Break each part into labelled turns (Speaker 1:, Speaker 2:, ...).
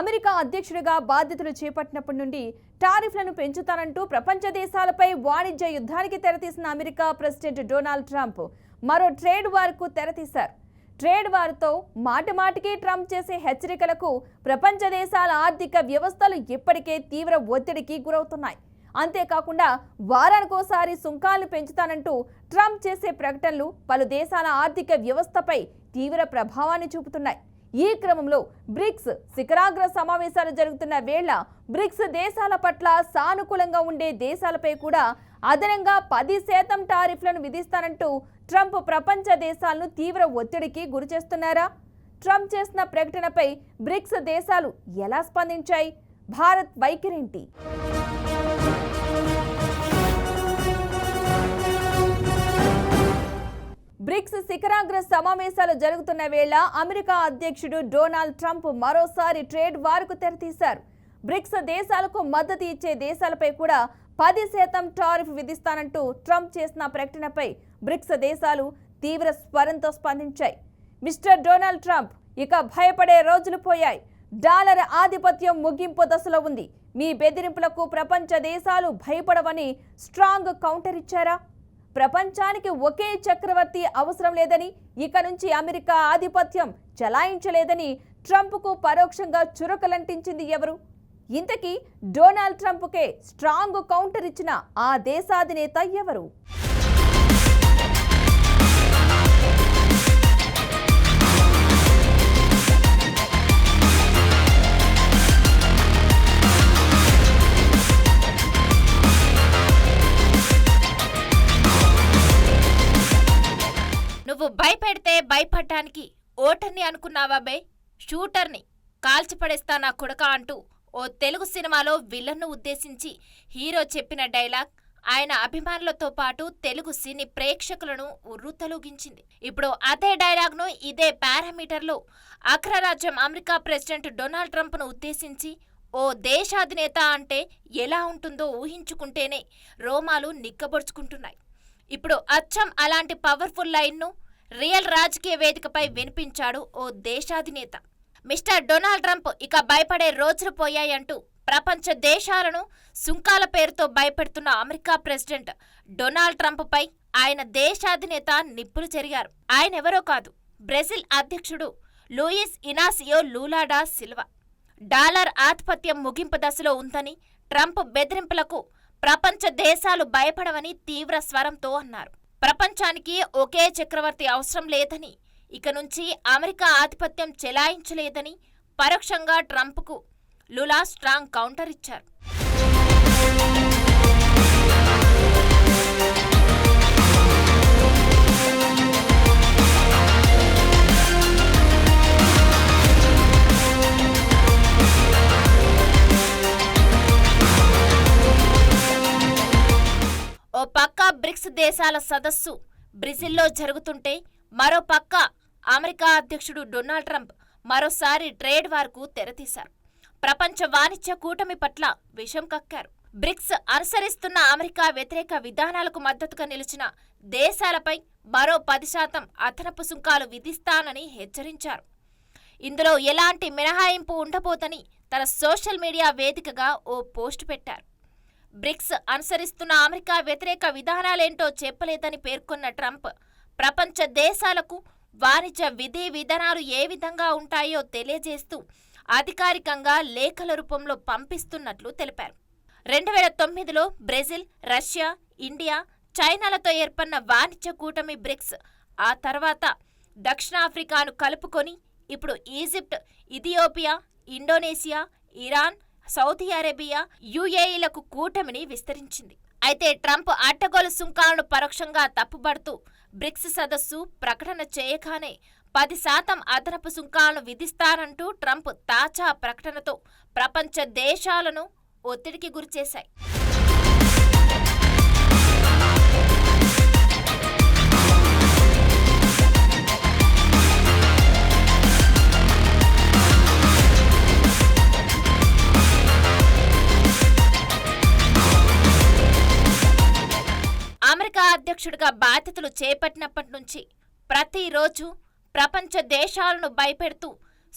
Speaker 1: America అధ్యక్షుడిగా బాధ్యతలు చేపట్టినప్పటి నుండి టారిఫ్లను పెంచుతానంటూ ప్రపంచ దేశాలపై వాణిజ్య యుద్ధానికి తెరతీసిన అమెరికా ప్రెసిడెంట్ డొనాల్డ్ ట్రంప్ మరో ట్రేడ్ వార్కు తెరతీశారు. ట్రేడ్ వార్తో మాటిమాటికి ట్రంప్ చేసే హెచ్చరికలకు ప్రపంచ దేశాల ఆర్థిక వ్యవస్థలు ఇప్పటికే తీవ్ర ఒత్తిడికి గురవుతున్నాయి. అంతేకాకుండా వారానికోసారి సుంకాలను పెంచుతానంటూ ట్రంప్ చేసే ప్రకటనలు పలు దేశాల ఆర్థిక వ్యవస్థపై తీవ్ర ప్రభావాన్ని చూపుతున్నాయి. ఈ క్రమంలో బ్రిక్స్ శిఖరాగ్ర సమావేశాలు జరుగుతున్న వేళ బ్రిక్స్ దేశాల పట్ల సానుకూలంగా ఉండే దేశాలపై కూడా అదనంగా 10% టారిఫ్లను విధిస్తానంటూ ట్రంప్ ప్రపంచ దేశాలను తీవ్ర ఒత్తిడికి గురిచేస్తున్నారా? ట్రంప్ చేసిన ప్రకటనపై బ్రిక్స్ దేశాలు ఎలా స్పందించాయి? భారత్ వైఖరేంటి? బ్రిక్స్ శిఖరాగ్ర సమావేశాలు జరుగుతున్న వేళ అమెరికా అధ్యక్షుడు డొనాల్డ్ ట్రంప్ మరోసారి ట్రేడ్ వార్కు తెరతీశారు. బ్రిక్స్ దేశాలకు మద్దతు ఇచ్చే దేశాలపై కూడా 10% టారిఫ్ విధిస్తానంటూ ట్రంప్ చేసిన ప్రకటనపై బ్రిక్స్ దేశాలు తీవ్ర స్వరంతో స్పందించాయి. మిస్టర్ డొనాల్డ్ ట్రంప్, ఇక భయపడే రోజులు పోయాయి. డాలర్ ఆధిపత్యం ముగింపు దశలో ఉంది. మీ బెదిరింపులకు ప్రపంచ దేశాలు భయపడవని స్ట్రాంగ్ కౌంటర్ ఇచ్చారా? ప్రపంచానికి ఒకే చక్రవర్తి అవసరం లేదని, ఇక నుంచి అమెరికా ఆధిపత్యం చలాయించలేదని ట్రంప్కు పరోక్షంగా చురకలంటించింది ఎవరు? ఇంతకీ డొనాల్డ్ ట్రంప్కే స్ట్రాంగ్ కౌంటర్ ఇచ్చిన ఆ దేశాధినేత ఎవరు?
Speaker 2: నువ్వు భయపెడితే భయపడ్డానికి ఓటర్ని అనుకున్నావా బే? షూటర్ని కాల్చిపడేస్తా నా కొడక అంటూ ఓ తెలుగు సినిమాలో విలన్ను ఉద్దేశించి హీరో చెప్పిన డైలాగ్ ఆయన అభిమానులతో పాటు తెలుగు సినీ ప్రేక్షకులను ఉర్రూతలూగించింది. ఇప్పుడు అదే డైలాగ్ను ఇదే పారామీటర్లో అగ్రరాజ్యం అమెరికా ప్రెసిడెంట్ డొనాల్డ్ ట్రంప్ను ఉద్దేశించి ఓ దేశాధినేత అంటే ఎలా ఉంటుందో ఊహించుకుంటేనే రోమాలు నిక్కబొడుచుకుంటున్నాయి. ఇప్పుడు అచ్చం అలాంటి పవర్ఫుల్ లైన్ను రియల్ రాజకీయ వేదికపై వినిపించాడు ఓ దేశాధినేత. మిస్టర్ డొనాల్డ్ ట్రంప్, ఇక భయపడే రోజులు పోయాయంటూ ప్రపంచ దేశాలను సుంకాల పేరుతో భయపెడుతున్న అమెరికా ప్రెసిడెంట్ డొనాల్డ్ ట్రంప్పై ఆయన దేశాధినేత నిప్పులు చెరిగారు. ఆయనెవరో కాదు, బ్రెజిల్ అధ్యక్షుడు Luiz Inacio Lula da Silva. Dollar ఆధిపత్యం ముగింపు దశలో ఉందని, ట్రంప్ బెదిరింపులకు ప్రపంచ దేశాలు భయపడవని తీవ్ర స్వరంతో అన్నారు. ప్రపంచానికి ఒకే చక్రవర్తి అవసరం లేదని, ఇక నుంచి అమెరికా ఆధిపత్యం చెలాయించలేదని పరోక్షంగా ట్రంప్కు లులా స్ట్రాంగ్ కౌంటర్ ఇచ్చారు. ఓ పక్క బ్రిక్స్ దేశాల సదస్సు బ్రెజిల్లో జరుగుతుంటే, మరో పక్క అమెరికా అధ్యక్షుడు డొనాల్డ్ ట్రంప్ మరోసారి ట్రేడ్ వార్కు తెరతీశారు. ప్రపంచ వాణిజ్య కూటమి పట్ల విషం కక్కారు. బ్రిక్స్ అనుసరిస్తున్న అమెరికా వ్యతిరేక విధానాలకు మద్దతుగా నిలిచిన దేశాలపై మరో 10% అదనపు సుంకాలు విధిస్తానని హెచ్చరించారు. ఇందులో ఎలాంటి మినహాయింపు ఉండబోదని తన సోషల్ మీడియా వేదికగా ఓ పోస్టు పెట్టారు. బ్రిక్స్ అనుసరిస్తున్న అమెరికా వ్యతిరేక విధానాలేంటో చెప్పలేదని పేర్కొన్న ట్రంప్, ప్రపంచ దేశాలకు వాణిజ్య విధి విధానాలు ఏ విధంగా ఉంటాయో తెలియజేస్తూ అధికారికంగా లేఖల రూపంలో పంపిస్తున్నట్లు తెలిపారు. 2009లో బ్రెజిల్, రష్యా, ఇండియా, చైనాలతో ఏర్పడిన వాణిజ్య కూటమి బ్రిక్స్ ఆ తర్వాత దక్షిణాఫ్రికాను కలుపుకొని ఇప్పుడు Egypt, Ethiopia, Indonesia, Iran, Saudi Arabia, యుఏఈలకు కూటమిని విస్తరించింది. అయితే ట్రంప్ అడ్డగోలు సుంకాలను పరోక్షంగా తప్పుబడుతూ బ్రిక్స్ సదస్సు ప్రకటన చేయగానే 10% అదనపు సుంకాలను విధిస్తారంటూ ట్రంప్ తాజా ప్రకటనతో ప్రపంచ దేశాలను ఒత్తిడికి గురిచేశాయి. అమెరికా అధ్యక్షుడిగా బాధ్యతలు చేపట్టినప్పటి నుంచి ప్రతిరోజు ప్రపంచ దేశాలను భయపెడుతూ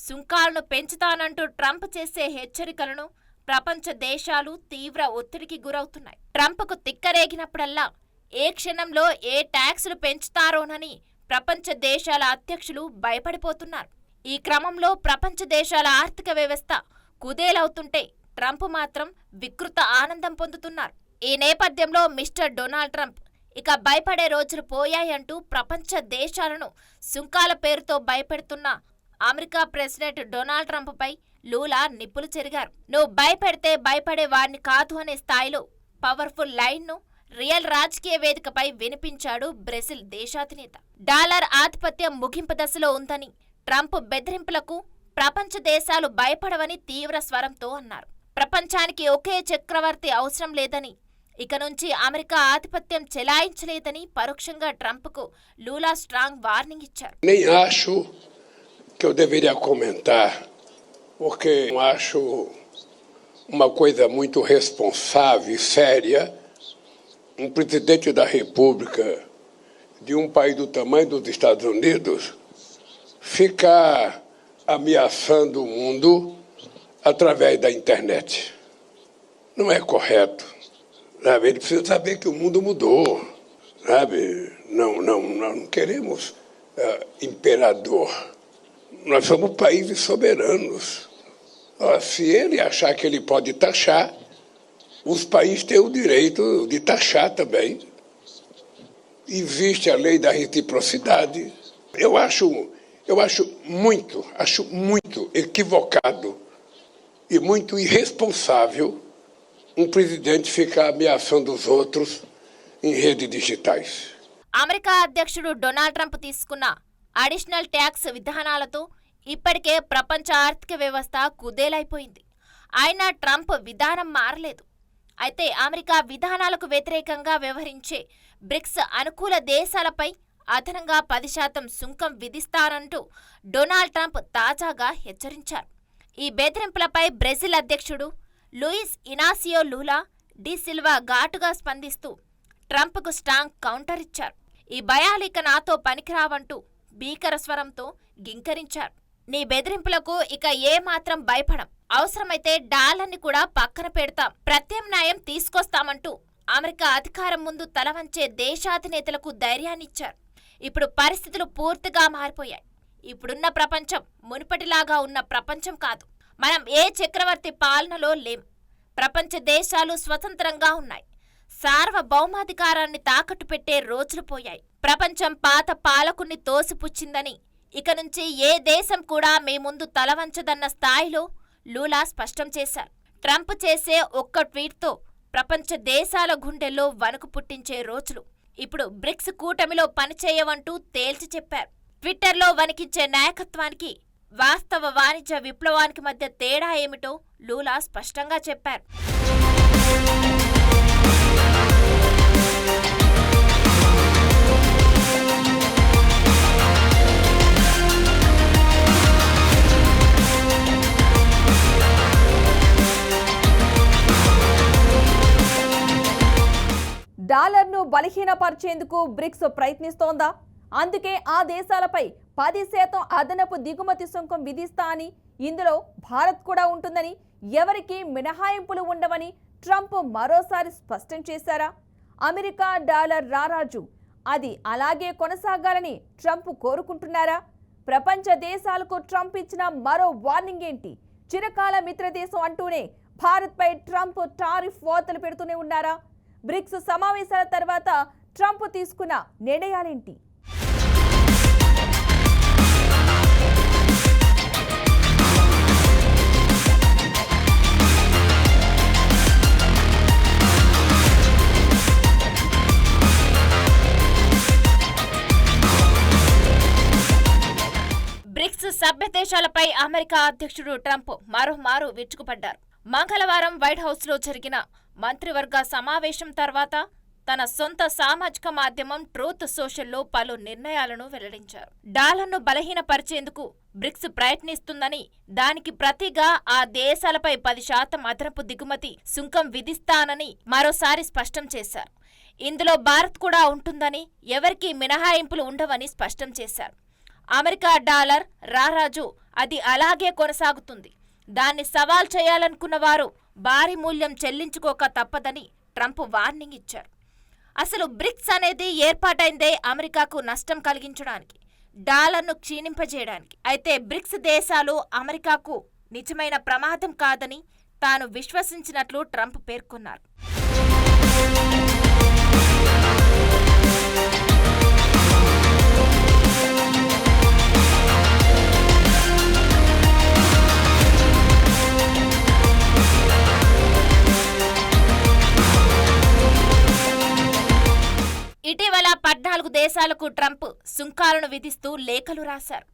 Speaker 2: సుంకాలను పెంచుతానంటూ ట్రంప్ చేసే హెచ్చరికలను ప్రపంచ దేశాలు తీవ్ర ఒత్తిడికి గురవుతున్నాయి. ట్రంప్కు తిక్కరేగినప్పుడల్లా ఏ క్షణంలో ఏ ట్యాక్సులు పెంచుతారోనని ప్రపంచ దేశాల అధ్యక్షులు భయపడిపోతున్నారు. ఈ క్రమంలో ప్రపంచ దేశాల ఆర్థిక వ్యవస్థ కుదేలవుతుంటే ట్రంప్ మాత్రం వికృత ఆనందం పొందుతున్నారు. ఈ నేపథ్యంలో మిస్టర్ డొనాల్డ్ ట్రంప్ ఇక భయపడే రోజులు పోయాయంటూ ప్రపంచ దేశాలను సుంకాల పేరుతో భయపెడుతున్న అమెరికా ప్రెసిడెంట్ డొనాల్డ్ ట్రంప్పై లూలా నిప్పులు చెరిగారు. నువ్వు భయపెడితే భయపడే వారిని కాదు అనే స్థాయిలో పవర్ఫుల్ లైన్ను రియల్ రాజకీయ వేదికపై వినిపించాడు బ్రెజిల్ దేశాధినేత. డాలర్ ఆధిపత్యం ముగింపు దశలో ఉందని, ట్రంప్ బెదిరింపులకు ప్రపంచ దేశాలు భయపడవని తీవ్ర స్వరంతో అన్నారు. ప్రపంచానికి ఒకే చక్రవర్తి అవసరం లేదని, ఇక నుంచి అమెరికా ఆధిపత్యం చెలాయించలేదని పరోక్షంగా ట్రంప్కు లూలా స్ట్రాంగ్ వార్నింగ్ ఇచ్చారు.
Speaker 3: Nem acho que eu deveria comentar, porque eu acho uma coisa muito responsável e séria um presidente da República de um país do tamanho dos Estados Unidos ficar ameaçando o mundo através da internet. Não é correto, sabe? Ele precisa saber que o mundo mudou, sabe? Não queremos imperador. Nós somos países soberanos. Se ele achar que ele pode taxar, os países têm o direito de taxar também. Existe a lei da reciprocidade. Eu acho muito equivocado e muito irresponsável um presidente ficar ameaçando os outros em redes digitais.
Speaker 2: America అధ్యక్షుడు Donald Trump తీసుకున్న additional tax విధానాలతో ఇప్పటికే ప్రపంచ ఆర్థిక వ్యవస్థ కుదేలైపోయింది. అయినా Trump విధానం మారలేదు. అయితే అమెరికా విధానాలకు వ్యతిరేకంగా వ్యవహరించే బ్రిక్స్ అనుకూల దేశాలపై అదనంగా 10% సుంకం విధిస్తారంటూ డొనాల్డ్ ట్రంప్ తాజాగా హెచ్చరించారు. ఈ బెదిరింపులపై బ్రెజిల్ అధ్యక్షుడు Luiz Inacio Lula da Silva ఘాటుగా స్పందిస్తూ ట్రంప్కు స్ట్రాంగ్ కౌంటర్ ఇచ్చారు. ఈ భయాలిక నాతో పనికిరావంటూ భీకర స్వరంతో గింకరించారు. నీ బెదిరింపులకు ఇక ఏమాత్రం భయపడం, అవసరమైతే డాలర్ని కూడా పక్కన పెడతాం, ప్రత్యామ్నాయం తీసుకొస్తామంటూ అమెరికా అధికారం ముందు తలవంచే దేశాధినేతలకు ధైర్యాన్నిచ్చారు. ఇప్పుడు పరిస్థితులు పూర్తిగా మారిపోయాయి. ఇప్పుడున్న ప్రపంచం మునుపటిలాగా ఉన్న ప్రపంచం కాదు. మనం ఏ చక్రవర్తి పాలనలో లేం. ప్రపంచ దేశాలు స్వతంత్రంగా ఉన్నాయి. సార్వభౌమాధికారాన్ని తాకట్టు పెట్టే రోజులు పోయాయి. ప్రపంచం పాత పాలకుణ్ణి తోసిపుచ్చిందని, ఇక నుంచి ఏ దేశం కూడా మీ ముందు తలవంచదన్న స్థాయిలో లూలా స్పష్టం చేశారు. ట్రంప్ చేసే ఒక్క ట్వీట్తో ప్రపంచ దేశాల గుండెల్లో వణుకు పుట్టించే రోజులు ఇప్పుడు బ్రిక్స్ కూటమిలో పనిచేయవంటూ తేల్చి చెప్పారు. ట్విట్టర్లో వణికించే నాయకత్వానికి వాస్తవ వాణిజ్య విప్లవానికి మధ్య తేడా ఏమిటో లూలా స్పష్టంగా చెప్పారు.
Speaker 1: డాలర్ను బలహీనపరిచేందుకు బ్రిక్స్ ప్రయత్నిస్తోందా? అందుకే ఆ దేశాలపై 10% అదనపు దిగుమతి సుంకం విధిస్తా అని, ఇందులో భారత్ కూడా ఉంటుందని, ఎవరికీ మినహాయింపులు ఉండవని ట్రంప్ మరోసారి స్పష్టం చేశారా? అమెరికా డాలర్ రారాజు, అది అలాగే కొనసాగాలని ట్రంప్ కోరుకుంటున్నారా? ప్రపంచ దేశాలకు ట్రంప్ ఇచ్చిన మరో వార్నింగ్ ఏంటి? చిరకాల మిత్రదేశం అంటూనే భారత్పై ట్రంప్ టారిఫ్ వార్తలు పెడుతూనే ఉన్నారా? బ్రిక్స్ సమావేశాల తర్వాత ట్రంప్ తీసుకున్న నిర్ణయాలేంటి?
Speaker 2: బ్రిక్స్ సభ్య దేశాలపై అమెరికా అధ్యక్షుడు ట్రంప్ మరోమారు విరుచుకుపడ్డారు. మంగళవారం వైట్ హౌస్లో జరిగిన మంత్రివర్గ సమావేశం తర్వాత తన సొంత సామాజిక మాధ్యమం ట్రూత్ సోషల్లో పలు నిర్ణయాలను వెల్లడించారు. డాలర్ను బలహీనపరిచేందుకు బ్రిక్స్ ప్రయత్నిస్తుందని, దానికి ప్రతిగా ఆ దేశాలపై 10% అదనపు దిగుమతి సుంకం విధిస్తానని మరోసారి స్పష్టం చేశారు. ఇందులో భారత్ కూడా ఉంటుందని, ఎవరికీ మినహాయింపులు ఉండవని స్పష్టం చేశారు. అమెరికా డాలర్ రారాజు అది అలాగే కొనసాగుతుంది. దాన్ని సవాల్ చేయాలనుకున్న వారు భారీ మూల్యం చెల్లించుకోక తప్పదని ట్రంప్ వార్నింగ్ ఇచ్చారు. అసలు బ్రిక్స్ అనేది ఏర్పాటైందే అమెరికాకు నష్టం కలిగించడానికి, డాలర్ను క్షీణింపజేయడానికి. అయితే బ్రిక్స్ దేశాలు అమెరికాకు నిజమైన ప్రమాదం కాదని తాను విశ్వసించినట్లు ట్రంప్ పేర్కొన్నారు. ఇటీవల 14 దేశాలకు ట్రంప్ సుంకాలను విధిస్తూ లేఖలు రాశారు.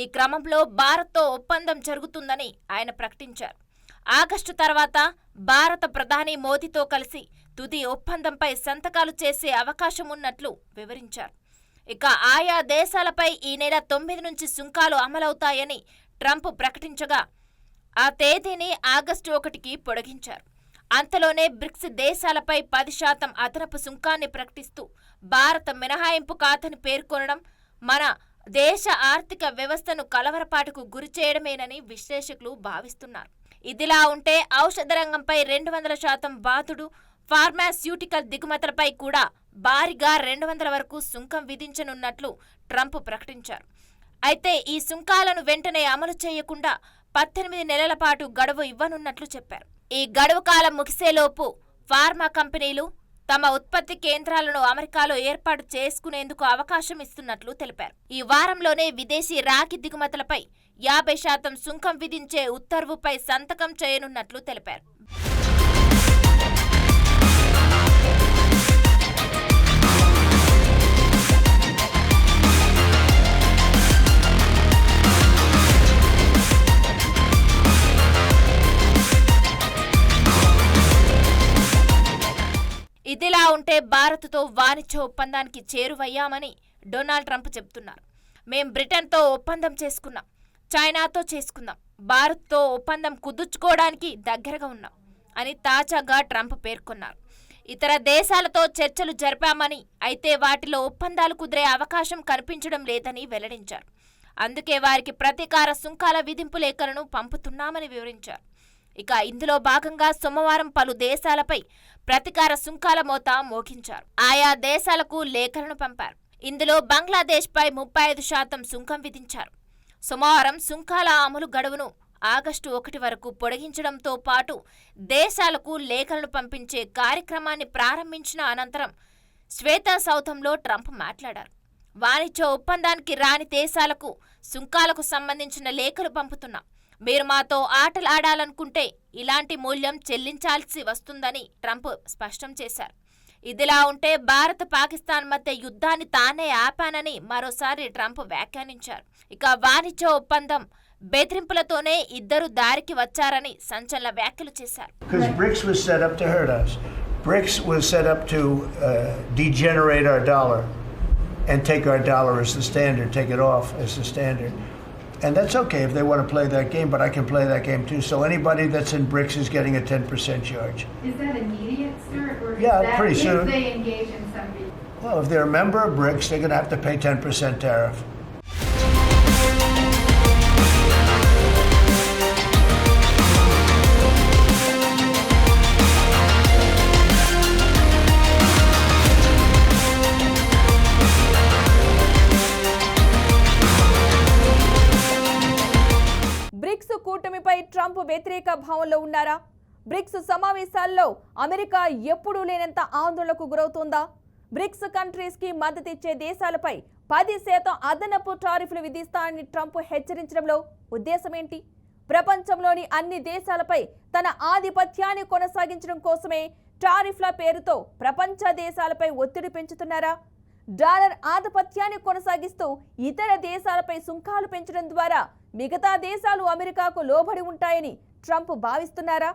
Speaker 2: ఈ క్రమంలో భారత్తో ఒప్పందం జరుగుతుందని ఆయన ప్రకటించారు. ఆగస్టు తర్వాత భారత ప్రధాని మోదీతో కలిసి తుది ఒప్పందంపై సంతకాలు చేసే అవకాశం ఉన్నట్లు వివరించారు. ఇక ఆయా దేశాలపై ఈ నెల 9 నుంచి సుంకాలు అమలవుతాయని ట్రంప్ ప్రకటించగా ఆ తేదీని ఆగస్టు 1కి పొడిగించారు. అంతలోనే బ్రిక్స్ దేశాలపై 10% అదనపు సుంకాన్ని ప్రకటిస్తూ భారత మినహాయింపు కాదని పేర్కొనడం మన దేశ ఆర్థిక వ్యవస్థను కలవరపాటుకు గురి చేయడమేనని విశ్లేషకులు భావిస్తున్నారు. ఇదిలా ఉంటే ఔషధ రంగంపై 200% బాతుడు, ఫార్మాస్యూటికల్ దిగుమతులపై కూడా భారీగా 200 వరకు సుంకం విధించనున్నట్లు ట్రంప్ ప్రకటించారు. అయితే ఈ సుంకాలను వెంటనే అమలు చేయకుండా 18 నెలల పాటు గడువు ఇవ్వనున్నట్లు చెప్పారు. ఈ గడువు కాలం ముగిసేలోపు ఫార్మా కంపెనీలు తమ ఉత్పత్తి కేంద్రాలను అమెరికాలో ఏర్పాటు చేసుకునేందుకు అవకాశం ఇస్తున్నట్లు తెలిపారు. ఈ వారంలోనే విదేశీ రాగి దిగుమతులపై 50% సుంకం విధించే ఉత్తర్వుపై సంతకం చేయనున్నట్లు తెలిపారు. ఇదిలా ఉంటే భారత్తో వాణిజ్య ఒప్పందానికి చేరువయ్యామని డొనాల్డ్ ట్రంప్ చెబుతున్నారు. మేం బ్రిటన్తో ఒప్పందం చేసుకున్నాం, చైనాతో చేసుకుందాం, భారత్తో ఒప్పందం కుదుర్చుకోవడానికి దగ్గరగా ఉన్నాం అని తాజాగా ట్రంప్ పేర్కొన్నారు. ఇతర దేశాలతో చర్చలు జరిపామని, అయితే వాటిలో ఒప్పందాలు కుదిరే అవకాశం కనిపించడం లేదని వెల్లడించారు. అందుకే వారికి ప్రతీకార సుంకాల విధింపు లేఖలను పంపుతున్నామని వివరించారు. ఇక ఇందులో భాగంగా సోమవారం పలు దేశాలపై ప్రతీకార సుంకాల మోత మోగించారు. ఆయా దేశాలకు లేఖలను పంపారు. ఇందులో బంగ్లాదేశ్పై 35% సుంకం విధించారు. సోమవారం సుంకాల అమలు గడువును ఆగస్టు 1 వరకు పొడిగించడంతో పాటు దేశాలకు లేఖలను పంపించే కార్యక్రమాన్ని ప్రారంభించిన అనంతరం శ్వేతసౌధంలో ట్రంప్ మాట్లాడారు. వాణిజ్య ఒప్పందానికి రాని దేశాలకు సుంకాలకు సంబంధించిన లేఖలు పంపుతున్నాం. మీరు మాతో ఆటలు ఆడాలనుకుంటే ఇలాంటి మూల్యం చెల్లించాల్సి వస్తుందని ట్రంప్ స్పష్టం చేశారు. ఇదిలా ఉంటే భారత్ పాకిస్తాన్ మధ్య యుద్ధాన్ని తానే ఆపానని మరోసారి ట్రంప్ వ్యాఖ్యానించారు. ఇక వాణిజ్య ఒప్పందం బెదిరింపులతోనే ఇద్దరు దారికి వచ్చారని సంచలన వ్యాఖ్యలు చేశారు.
Speaker 4: BRICS was set up to hurt us. BRICS was set up to degenerate our dollar and take our dollar as the standard, take it off as the standard. And that's okay if they want to play that game, but I can play that game too. So anybody that's in BRICS is getting a 10% charge.
Speaker 5: Is that immediate, sir? Or
Speaker 4: Yeah,
Speaker 5: is that
Speaker 4: pretty soon.
Speaker 5: If they engage in some...
Speaker 4: Well, if they're a member of BRICS, they're going to have to pay 10% tariff.
Speaker 1: BRICS కూటమిపై Trump వ్యతిరేక భావంలో ఉన్నారా? Bricks సమావేశాల్లో America ఎప్పుడూ లేనంత ఆందోళనకు గురవుతోందా? Bricks countries కి మద్దతిచ్చే దేశాలపై 10% అదనపు టారిఫ్లు విధిస్తానని ట్రంప్ హెచ్చరించడంలో ఉద్దేశం ఏంటి? ప్రపంచంలోని అన్ని దేశాలపై తన ఆధిపత్యాన్ని కొనసాగించడం కోసమే టారిఫ్ల పేరుతో ప్రపంచ దేశాలపై ఒత్తిడి పెంచుతున్నారా? డాలర్ ఆధిపత్యాన్ని కొనసాగిస్తూ ఇతర దేశాలపై సుంకాలు పెంచడం ద్వారా మిగతా దేశాలు అమెరికాకు లోబడి ఉంటాయని ట్రంప్ భావిస్తున్నారా?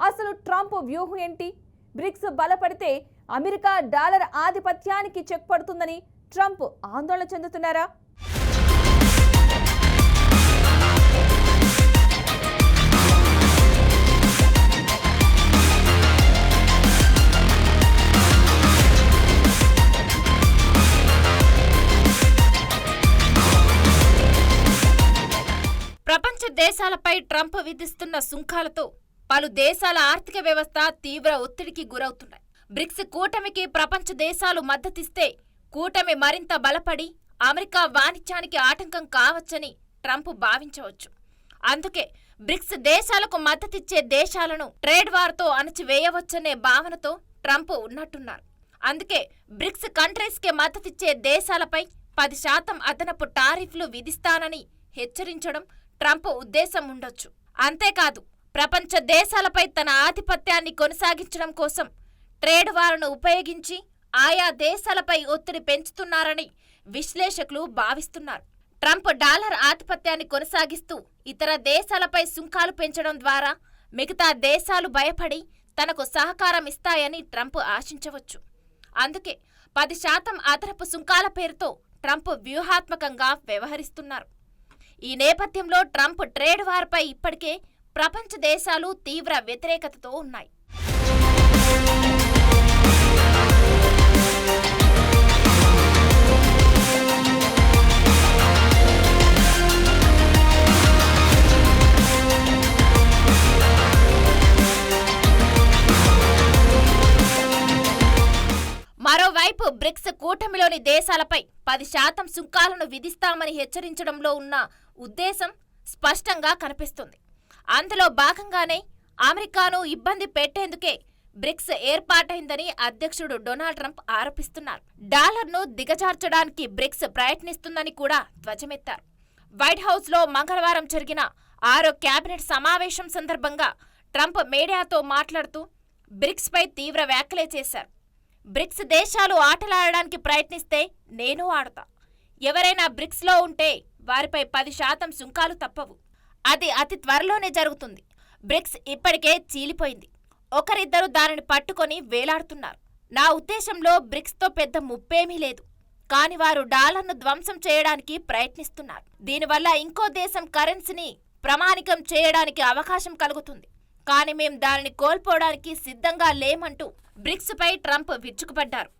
Speaker 1: అసలు ట్రంప్ వ్యూహం ఏంటి? బ్రిక్స్ బలపడితే అమెరికా డాలర్ ఆధిపత్యానికి చెక్ పడుతుందని ట్రంప్ ఆందోళన చెందుతున్నారా?
Speaker 2: దేశాలపై ట్రంప్ విధిస్తున్న సుంకాలతో పలు దేశాల ఆర్థిక వ్యవస్థ తీవ్ర ఒత్తిడికి గురవుతున్నాయి. బ్రిక్స్ కూటమికి ప్రపంచ దేశాలు మద్దతిస్తే కూటమి మరింత బలపడి అమెరికా వాణిజ్యానికి ఆటంకం కావచ్చని ట్రంప్ భావించవచ్చు. అందుకే బ్రిక్స్ దేశాలకు మద్దతిచ్చే దేశాలను ట్రేడ్ వార్తో అణచివేయవచ్చనే భావనతో ట్రంప్ ఉన్నట్టున్నారు. అందుకే బ్రిక్స్ కంట్రీస్ కి మద్దతిచ్చే దేశాలపై 10% అదనపు టారిఫ్లు విధిస్తానని హెచ్చరించడం ట్రంప్ ఉద్దేశం ఉండొచ్చు. అంతేకాదు ప్రపంచ దేశాలపై తన ఆధిపత్యాన్ని కొనసాగించడం కోసం ట్రేడ్ వార్ను ఉపయోగించి ఆయా దేశాలపై ఒత్తిడి పెంచుతున్నారని విశ్లేషకులు భావిస్తున్నారు. ట్రంప్ డాలర్ ఆధిపత్యాన్ని కొనసాగిస్తూ ఇతర దేశాలపై సుంకాలు పెంచడం ద్వారా మిగతా దేశాలు భయపడి తనకు సహకారం ఇస్తాయని ట్రంప్ ఆశించవచ్చు. అందుకే 10% అదనపు సుంకాల పేరుతో ట్రంప్ వ్యూహాత్మకంగా వ్యవహరిస్తున్నారు. ఈ నేపథ్యంలో ట్రంప్ ట్రేడ్ వార్పై ఇప్పటికే ప్రపంచ దేశాలు తీవ్ర వ్యతిరేకతతో ఉన్నాయి. మరోవైపు బ్రిక్స్ కూటమిలోని దేశాలపై 10% సుంకాలను విధిస్తామని హెచ్చరించడంలో ఉన్న ఉద్దేశం స్పష్టంగా కనిపిస్తుంది. అందులో భాగంగానే అమెరికాను ఇబ్బంది పెట్టేందుకే బ్రిక్స్ ఏర్పాటైందని అధ్యక్షుడు డొనాల్డ్ ట్రంప్ ఆరోపిస్తున్నారు. డాలర్ను దిగజార్చడానికి బ్రిక్స్ ప్రయత్నిస్తుందని కూడా ధ్వజమెత్తారు. వైట్ హౌస్ లో మంగళవారం జరిగిన 6వ కేబినెట్ సమావేశం సందర్భంగా ట్రంప్ మీడియాతో మాట్లాడుతూ బ్రిక్స్ పై తీవ్ర వ్యాఖ్యలే చేశారు. బ్రిక్స్ దేశాలు ఆటలాడడానికి ప్రయత్నిస్తే నేను ఆడతా. ఎవరైనా బ్రిక్స్ లో ఉంటే వారిపై 10% సుంకాలు తప్పవు. అది అతి త్వరలోనే జరుగుతుంది. బ్రిక్స్ ఇప్పటికే చీలిపోయింది. ఒకరిద్దరు దానిని పట్టుకొని వేలాడుతున్నారు. నా ఉద్దేశంలో బ్రిక్స్ తో పెద్ద ముప్పేమీ లేదు. కాని వారు డాలర్ను ధ్వంసం చేయడానికి ప్రయత్నిస్తున్నారు. దీనివల్ల ఇంకో దేశం కరెన్సీని ప్రమాణికం చేయడానికి అవకాశం కలుగుతుంది. కానీ మేం దానిని కోల్పోవడానికి సిద్ధంగా లేమంటూ బ్రిక్స్ పై ట్రంప్ విరుచుకుపడ్డారు.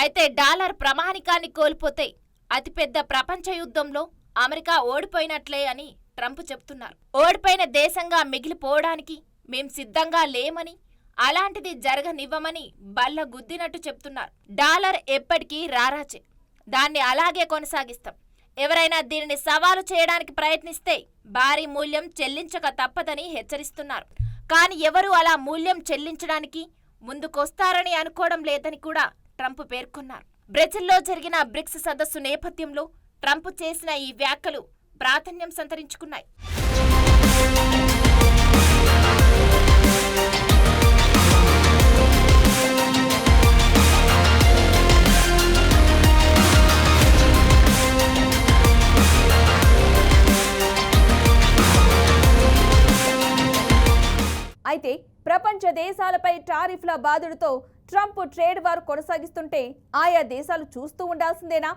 Speaker 2: అయితే డాలర్ ప్రమాణికాన్ని కోల్పోతే అతిపెద్ద ప్రపంచ యుద్ధంలో అమెరికా ఓడిపోయినట్లే అని ట్రంప్ చెబుతున్నారు. ఓడిపోయిన దేశంగా మిగిలిపోవడానికి మేం సిద్ధంగా లేమని, అలాంటిది జరగనివ్వమని బల్ల గుద్దినట్టు చెప్తున్నారు. డాలర్ ఎప్పటికీ రారాజే. దాన్ని అలాగే కొనసాగిస్తాం. ఎవరైనా దీనిని సవాలు చేయడానికి ప్రయత్నిస్తే భారీ మూల్యం చెల్లించక తప్పదని హెచ్చరిస్తున్నారు. కానీ ఎవరూ అలా మూల్యం చెల్లించడానికి ముందుకొస్తారని అనుకోవడం లేదని కూడా ట్రంప్ పేర్కొన్నారు. బ్రెజిల్లో జరిగిన బ్రిక్స్ సదస్సు నేపథ్యంలో ట్రంప్ చేసిన ఈ వ్యాఖ్యలు ప్రాధాన్యం సంతరించుకున్నాయి.
Speaker 1: అయితే ప్రపంచ దేశాలపై టారిఫ్ల బాధుడితో ట్రంప్ ట్రేడ్ వార్ కొనసాగిస్తుంటే ఆయా దేశాలు చూస్తూ ఉండాల్సిందేనా?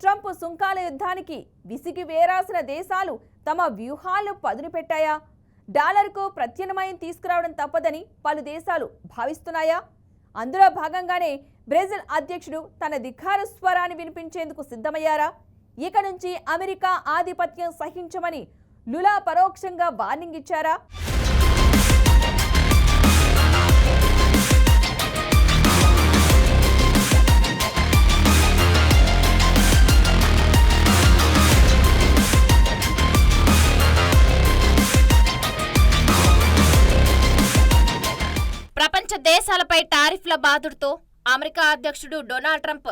Speaker 1: ట్రంప్ సుంకాల యుద్ధానికి విసిగి వేరాల్సిన దేశాలు తమ వ్యూహాలను పదును పెట్టాయా? డాలర్కు ప్రత్యామ్నాయం తీసుకురావడం తప్పదని పలు దేశాలు భావిస్తున్నాయా? అందులో భాగంగానే బ్రెజిల్ అధ్యక్షుడు తన ధిక్కార స్వరాన్ని వినిపించేందుకు సిద్ధమయ్యారా? ఇక నుంచి అమెరికా ఆధిపత్యం సహించమని లులా పరోక్షంగా వార్నింగ్ ఇచ్చారా?
Speaker 2: ప్రపంచ దేశాలపై టారిఫ్ల బాధుడితో అమెరికా అధ్యక్షుడు డొనాల్డ్ ట్రంప్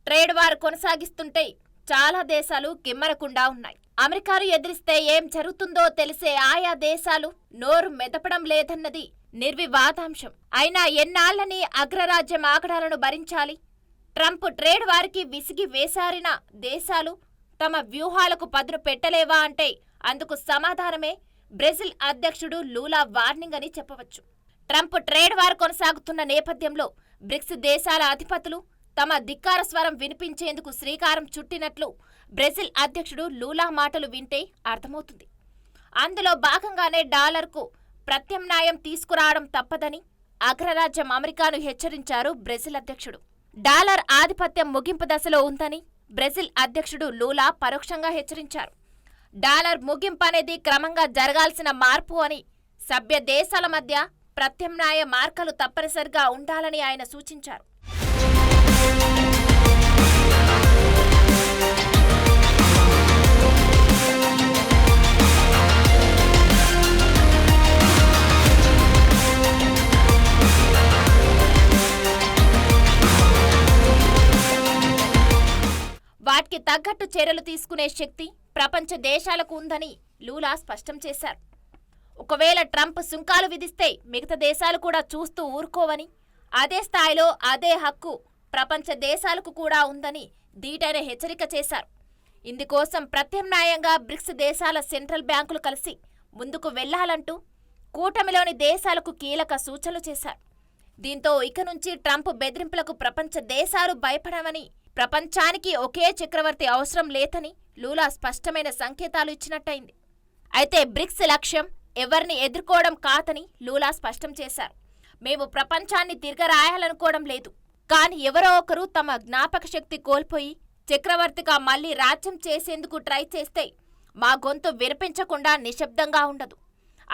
Speaker 2: ట్రేడ్ వార్ కొనసాగిస్తుంటే చాలా దేశాలు కిమ్మరకుండా ఉన్నాయి. అమెరికాను ఎదిరిస్తే ఏం జరుగుతుందో తెలిసే ఆయా దేశాలు నోరు మెదపడం లేదన్నది నిర్వివాదాంశం. అయినా ఎన్నాళ్లని అగ్రరాజ్యం ఆగడాలను భరించాలి? ట్రంప్ ట్రేడ్ వారికి విసిగి వేసారిన దేశాలు తమ వ్యూహాలకు పదును పెట్టలేవా అంటే అందుకు సమాధానమే బ్రెజిల్ అధ్యక్షుడు లూలా వార్నింగ్ అని చెప్పవచ్చు. ట్రంప్ ట్రేడ్ వార్ కొనసాగుతున్న నేపథ్యంలో బ్రిక్స్ దేశాల అధిపతులు తమ ధిక్కార స్వరం వినిపించేందుకు శ్రీకారం చుట్టినట్లు బ్రెజిల్ అధ్యక్షుడు లూలా మాటలు వింటే అర్థమవుతుంది. అందులో భాగంగానే డాలర్కు ప్రత్యామ్నాయం తీసుకురావడం తప్పదని అగ్రరాజ్యం అమెరికాను హెచ్చరించారు బ్రెజిల్ అధ్యక్షుడు. డాలర్ ఆధిపత్యం ముగింపు దశలో ఉందని బ్రెజిల్ అధ్యక్షుడు లూలా పరోక్షంగా హెచ్చరించారు. డాలర్ ముగింపు అనేది క్రమంగా జరగాల్సిన మార్పు అని, సభ్య దేశాల మధ్య ప్రత్యామ్నాయ మార్గాలు తప్పనిసరిగా ఉండాలని ఆయన సూచించారు. వాటికి తగ్గట్టు చర్యలు తీసుకునే శక్తి ప్రపంచ దేశాలకు ఉందని లూలా స్పష్టం చేశారు. ఒకవేళ ట్రంప్ సుంకాలు విధిస్తే మిగతా దేశాలు కూడా చూస్తూ ఊరుకోవని, అదే స్థాయిలో అదే హక్కు ప్రపంచ దేశాలకు కూడా ఉందని ధీటైన హెచ్చరిక చేశారు. ఇందుకోసం ప్రత్యామ్నాయంగా బ్రిక్స్ దేశాల సెంట్రల్ బ్యాంకులు కలిసి ముందుకు వెళ్లాలంటూ కూటమిలోని దేశాలకు కీలక సూచనలు చేశారు. దీంతో ఇక నుంచి ట్రంప్ బెదిరింపులకు ప్రపంచ దేశాలు భయపడవని, ప్రపంచానికి ఒకే చక్రవర్తి అవసరం లేదని లూలా స్పష్టమైన సంకేతాలు ఇచ్చినట్టయింది. అయితే బ్రిక్స్ లక్ష్యం ఎవరిని ఎదుర్కోవడం కాదని లూలా స్పష్టం చేశారు. మేము ప్రపంచాన్ని తిరగరాయాలనుకోవడం లేదు, కానీ ఎవరో ఒకరు తమ జ్ఞాపక శక్తి కోల్పోయి చక్రవర్తిగా మళ్లీ రాజ్యం చేసేందుకు ట్రై చేస్తే మా గొంతు వినిపించకుండా నిశ్శబ్దంగా ఉండదు.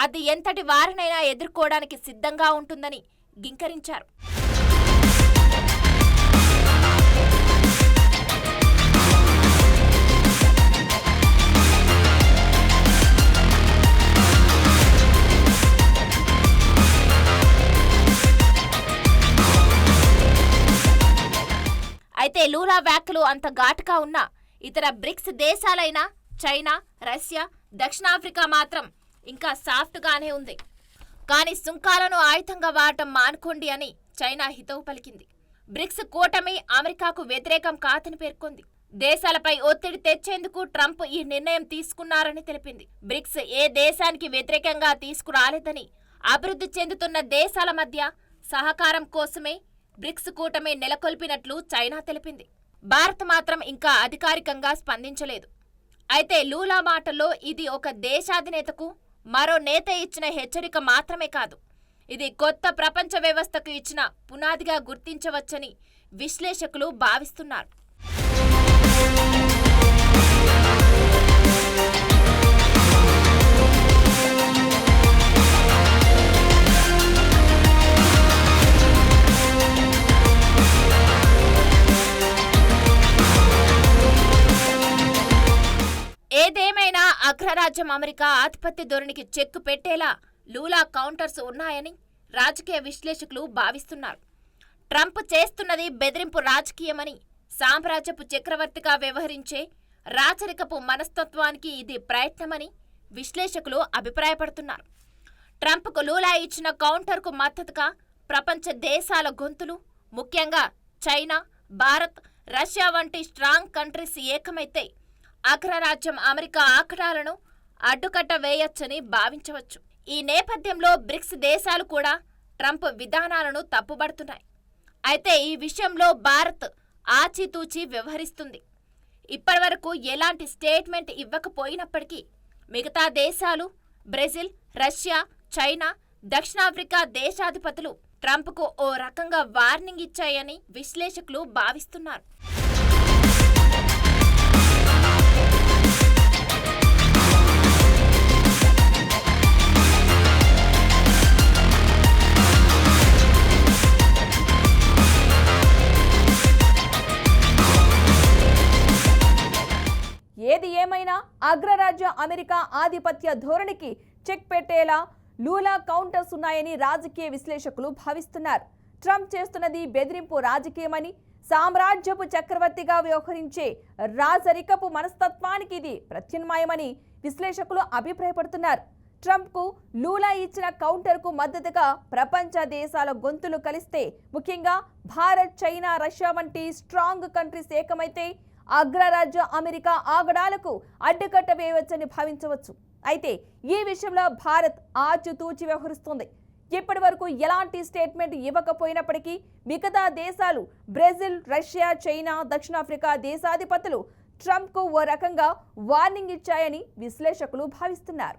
Speaker 2: అది ఎంతటి వారినైనా ఎదుర్కోవడానికి సిద్ధంగా ఉంటుందని గింకరించారు. అయితే లూలా వ్యాఖ్యలు అంత ఘాటుగా ఉన్న ఇతర బ్రిక్స్ దేశాలైన చైనా, రష్యా, దక్షిణాఫ్రికా మాత్రం ఇంకా సాఫ్ట్గానే ఉంది. కానీ సుంకాలను ఆయుధంగా వాడటం మానుకోండి అని చైనా హితవు పలికింది. బ్రిక్స్ కూటమి అమెరికాకు వ్యతిరేకం కాదని పేర్కొంది. దేశాలపై ఒత్తిడి తెచ్చేందుకు ట్రంప్ ఈ నిర్ణయం తీసుకున్నారని తెలిపింది. బ్రిక్స్ ఏ దేశానికి వ్యతిరేకంగా తీసుకురాలేదని, అభివృద్ధి చెందుతున్న దేశాల మధ్య సహకారం కోసమే బ్రిక్స్ కూటమి నెలకొల్పినట్లు చైనా తెలిపింది. భారత్ మాత్రం ఇంకా అధికారికంగా స్పందించలేదు. అయితే లూలా మాటల్లో ఇది ఒక దేశాధినేతకు మరో నేత ఇచ్చిన హెచ్చరిక మాత్రమే కాదు, ఇది కొత్త ప్రపంచ వ్యవస్థకు ఇచ్చిన పునాదిగా గుర్తించవచ్చని విశ్లేషకులు భావిస్తున్నారు. ఏదేమైనా అగ్రరాజ్యం అమెరికా ఆధిపత్య ధోరణికి చెక్కు పెట్టేలా లూలా కౌంటర్స్ ఉన్నాయని రాజకీయ విశ్లేషకులు భావిస్తున్నారు. ట్రంప్ చేస్తున్నది బెదిరింపు రాజకీయమని, సామ్రాజ్యపు చక్రవర్తిగా వ్యవహరించే రాచరికపు మనస్తత్వానికి ఇది ప్రయత్నమని విశ్లేషకులు అభిప్రాయపడుతున్నారు. ట్రంప్కు లూలా ఇచ్చిన కౌంటర్కు మద్దతుగా ప్రపంచ దేశాల గొంతులు, ముఖ్యంగా చైనా, భారత్, రష్యా వంటి స్ట్రాంగ్ కంట్రీస్ ఏకమైతే అగ్రరాజ్యం అమెరికా ఆకడాలను అడ్డుకట్ట వేయొచ్చని భావించవచ్చు. ఈ నేపథ్యంలో బ్రిక్స్ దేశాలు కూడా ట్రంప్ విధానాలను తప్పుబడుతున్నాయి. అయితే ఈ విషయంలో భారత్ ఆచితూచి వ్యవహరిస్తుంది. ఇప్పటివరకు ఎలాంటి స్టేట్మెంట్ ఇవ్వకపోయినప్పటికీ మిగతా దేశాలు, బ్రెజిల్, రష్యా, చైనా, దక్షిణాఫ్రికా దేశాధిపతులు ట్రంప్కు ఓ రకంగా వార్నింగ్ ఇచ్చాయని విశ్లేషకులు భావిస్తున్నారు.
Speaker 1: ఏది ఏమైనా అగ్రరాజ్య అమెరికా ఆధిపత్య ధోరణికి చెక్ పెట్టేలా లూలా కౌంటర్స్ ఉన్నాయని రాజకీయ విశ్లేషకులు భావిస్తున్నారు. ట్రంప్ చేస్తున్నది బెదిరింపు రాజకీయమని, సామ్రాజ్యపు చక్రవర్తిగా వ్యవహరించే రాజరికపు మనస్తత్వానికి ఇది ప్రత్యామ్నాయమని విశ్లేషకులు అభిప్రాయపడుతున్నారు. ట్రంప్కు లూలా ఇచ్చిన కౌంటర్కు మద్దతుగా ప్రపంచ దేశాల గొంతులు కలిస్తే, ముఖ్యంగా భారత్, చైనా, రష్యా వంటి స్ట్రాంగ్ కంట్రీస్ ఏకమైతే అగ్రరాజ్య అమెరికా ఆగడాలకు అడ్డుకట్ట వేయవచ్చని భావించవచ్చు. అయితే ఈ విషయంలో భారత్ ఆచితూచి వ్యవహరిస్తోంది. ఇప్పటి వరకు ఎలాంటి స్టేట్మెంట్ ఇవ్వకపోయినప్పటికీ మిగతా దేశాలు బ్రెజిల్, రష్యా, చైనా, దక్షిణాఫ్రికా దేశాధిపతులు ట్రంప్కు ఓ రకంగా వార్నింగ్ ఇచ్చాయని విశ్లేషకులు భావిస్తున్నారు.